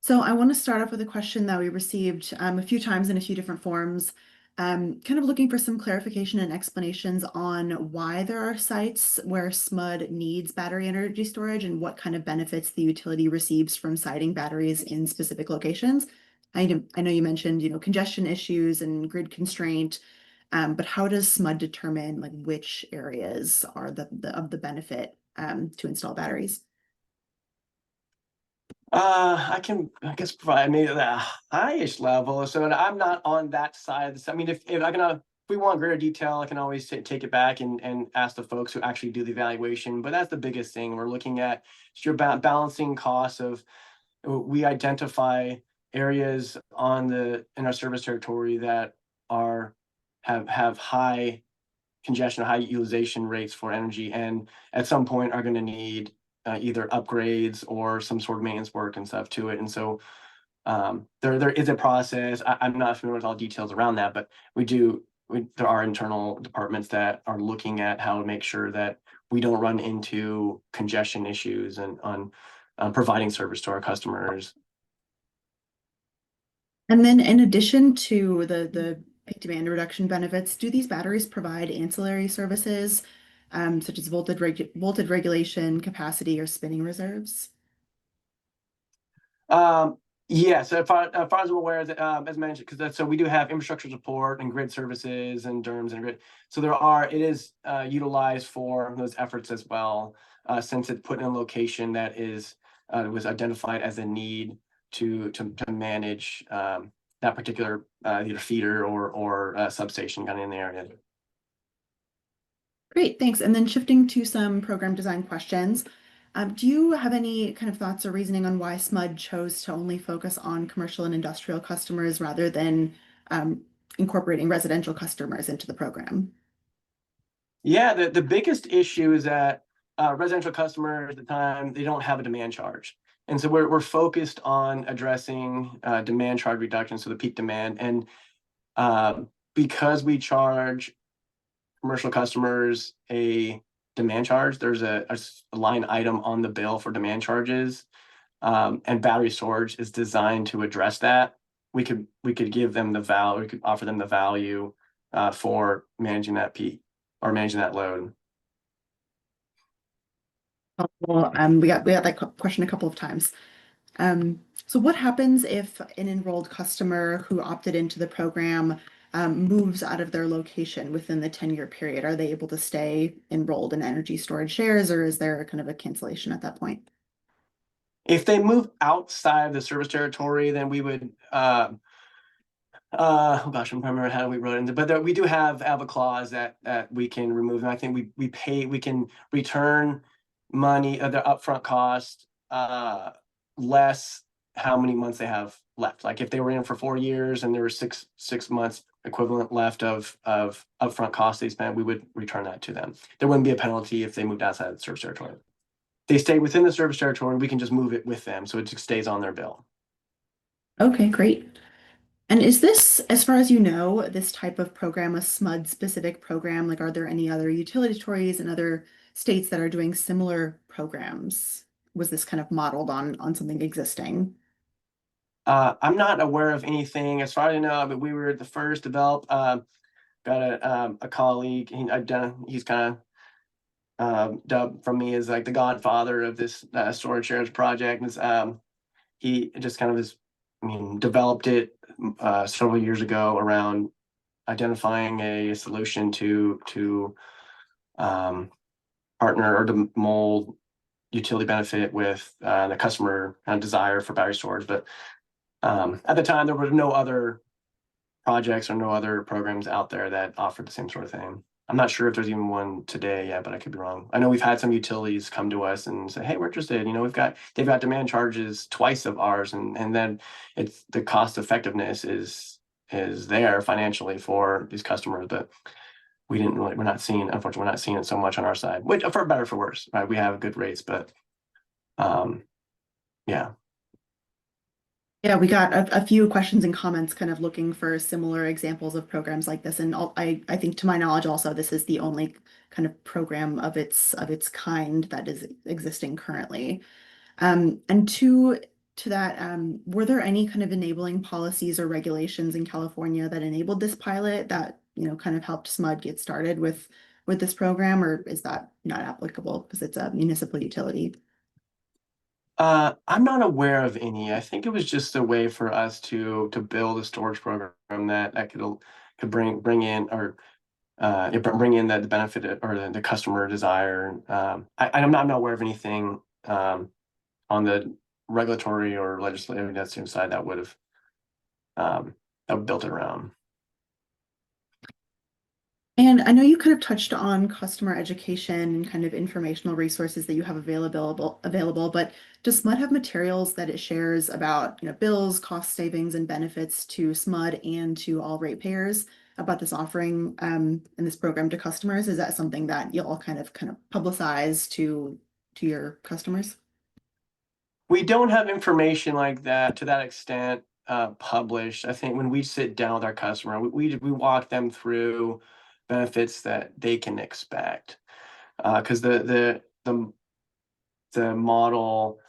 So I want to start off with a question that we received a few times in a few different forms, kind of looking for some clarification and explanations on why there are sites where SMUD needs battery energy storage and what kind of benefits the utility receives from siting batteries in specific locations. I know you mentioned, congestion issues and grid constraint, but how does SMUD determine like which areas are of the benefit to install batteries? I can, I guess, provide maybe the highest level. So I'm not on that side. I mean, if I can, if we want greater detail, I can always take it back and ask the folks who actually do the evaluation. But that's the biggest thing we're looking at. You're balancing costs of. We identify areas in our service territory that have high congestion, high utilization rates for energy, and at some point are going to need either upgrades or some sort of maintenance work and stuff to it. And so there is a process. I'm not familiar with all details around that, but there are internal departments that are looking at how to make sure that we don't run into congestion issues and on providing service to our customers. And then in addition to the peak demand reduction benefits, do these batteries provide ancillary services such as voltage regulation, capacity, or spinning reserves? Yeah, so as far as I'm aware, as mentioned, because so we do have infrastructure support and grid services and DERMS and grid. So it is utilized for those efforts as well, since it's put in a location that was identified as a need to manage that particular either feeder or substation kind of in the area. Great, thanks. And then shifting to some program design questions. Do you have any kind of thoughts or reasoning on why SMUD chose to only focus on commercial and industrial customers rather than incorporating residential customers into the program? Yeah, the biggest issue is that residential customers at the time, they don't have a demand charge. And so we're focused on addressing demand charge reduction, so the peak demand. And because we charge commercial customers a demand charge, there's a line item on the bill for demand charges, and battery storage is designed to address that. We could give them the value, we could offer them the value for managing that peak or managing that load. Well, we got that question a couple of times. So what happens if an enrolled customer who opted into the program moves out of their location within the 10-year period? Are they able to stay enrolled in energy storage shares, or is there kind of a cancellation at that point? If they move outside of the service territory, then we would oh gosh, I'm trying to remember how we wrote it, but we do have a clause that we can remove, and I think we can return money, the upfront cost, less how many months they have left. Like if they were in for 4 years and there were six months equivalent left of upfront costs they spent, we would return that to them. There wouldn't be a penalty if they moved outside the service territory. They stay within the service territory, we can just move it with them, so it just stays on their bill. Okay, great. And is this, as far as you know, this type of program, a SMUD specific program? Like, are there any other utility in other states that are doing similar programs? Was this kind of modeled on something existing? I'm not aware of anything as far as I know, but we were the first develop. Got a colleague. He's kind of dubbed from me as like the godfather of this StorageShares project. He just kind of is, I mean, developed it several years ago around identifying a solution to partner or to mold utility benefit with the customer desire for battery storage. But at the time, there were no other projects or no other programs out there that offered the same sort of thing. I'm not sure if there's even one today yet, but I could be wrong. I know we've had some utilities come to us and say, "Hey, we're interested." You know, they've got demand charges twice of ours, and then it's the cost effectiveness is there financially for these customers, but we're not seeing, unfortunately, we're not seeing it so much on our side, which for better or for worse, right? We have good rates, but yeah. Yeah, we got a few questions and comments kind of looking for similar examples of programs like this. And I think to my knowledge also, this is the only kind of program of its kind that is existing currently. And to that, were there any kind of enabling policies or regulations in California that enabled this pilot that, kind of helped SMUD get started with this program, or is that not applicable because it's a municipal utility? I'm not aware of any. I think it was just a way for us to build a storage program that could bring in or bring in the benefit or the customer desire. I'm not aware of anything on the regulatory or legislative side that would have built it around. And I know you kind of touched on customer education and kind of informational resources that you have available, but does SMUD have materials that it shares about, bills, cost savings, and benefits to SMUD and to all ratepayers about this offering and this program to customers? Is that something that you'll all kind of publicize to your customers? We don't have information like that to that extent published. I think when we sit down with our customer, we walk them through benefits that they can expect. Because the model,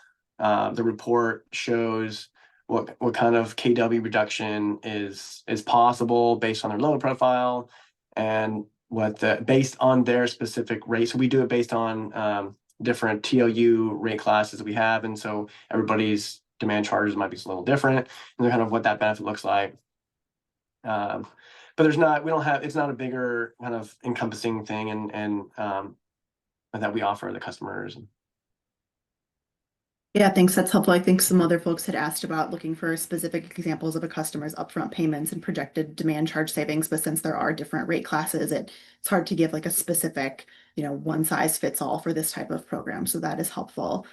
the report shows what kind of kW reduction is possible based on their load profile, and based on their specific rate. So we do it based on different TOU rate classes that we have, and so everybody's demand charges might be a little different, and kind of what that benefit looks like. But it's not a bigger kind of encompassing thing and that we offer the customers. Yeah, thanks. That's helpful. I think some other folks had asked about looking for specific examples of a customer's upfront payments and projected demand charge savings, but since there are different rate classes, it's hard to give like a specific, one size fits all for this type of program. So that is helpful.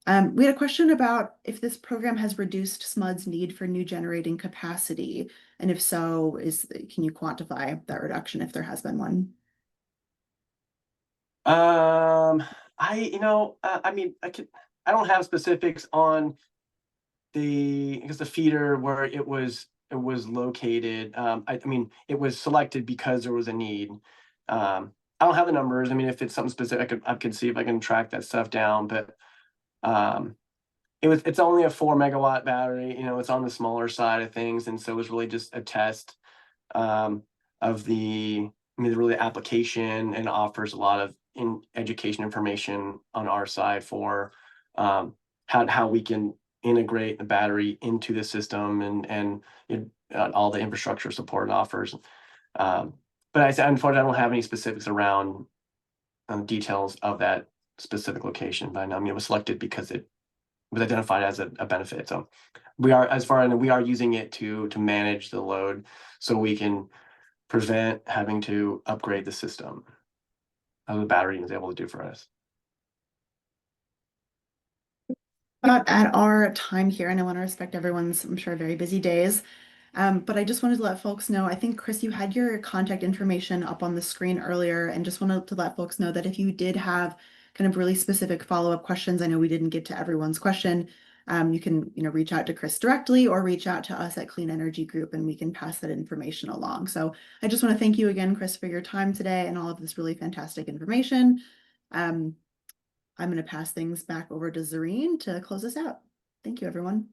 We had a question about if this program has reduced SMUD's need for new generating capacity, and if so, can you quantify that reduction if there has been one? I don't have specifics on the feeder where it was located. It was selected because there was a need. I don't have the numbers. I mean, if it's something specific, I could see if I can track that stuff down. But it's only a 4 MW battery. It's on the smaller side of things, and so it was really just a test of the application, and offers a lot of education information on our side for how we can integrate the battery into the system and all the infrastructure support it offers. But unfortunately, I don't have any specifics around details of that specific location. But it was selected because it was identified as a benefit. So we are using it to manage the load, so we can prevent having to upgrade the system as the battery is able to do for us. About at our time here, and I want to respect everyone's, I'm sure, very busy days. But I just wanted to let folks know, I think, Chris, you had your contact information up on the screen earlier, and just wanted to let folks know that if you did have kind of really specific follow-up questions, I know we didn't get to everyone's question, You can, reach out to Chris directly or reach out to us at Clean Energy Group and we can pass that information along. So I just want to thank you again, Chris, for your time today and all of this really fantastic information. I'm going to pass things back over to Zareen to close us out. Thank you, everyone.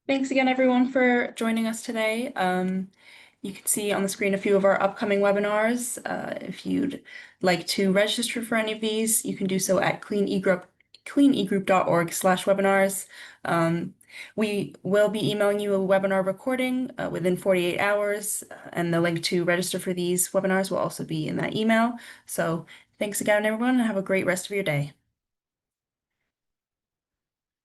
Thanks again, everyone, for joining us today. You can see on the screen a few of our upcoming webinars. If you'd like to register for any of these, you can do so at cleanegroup.org/webinars. We will be emailing you a webinar recording within 48 hours, and the link to register for these webinars will also be in that email. So thanks again, everyone, and have a great rest of your day.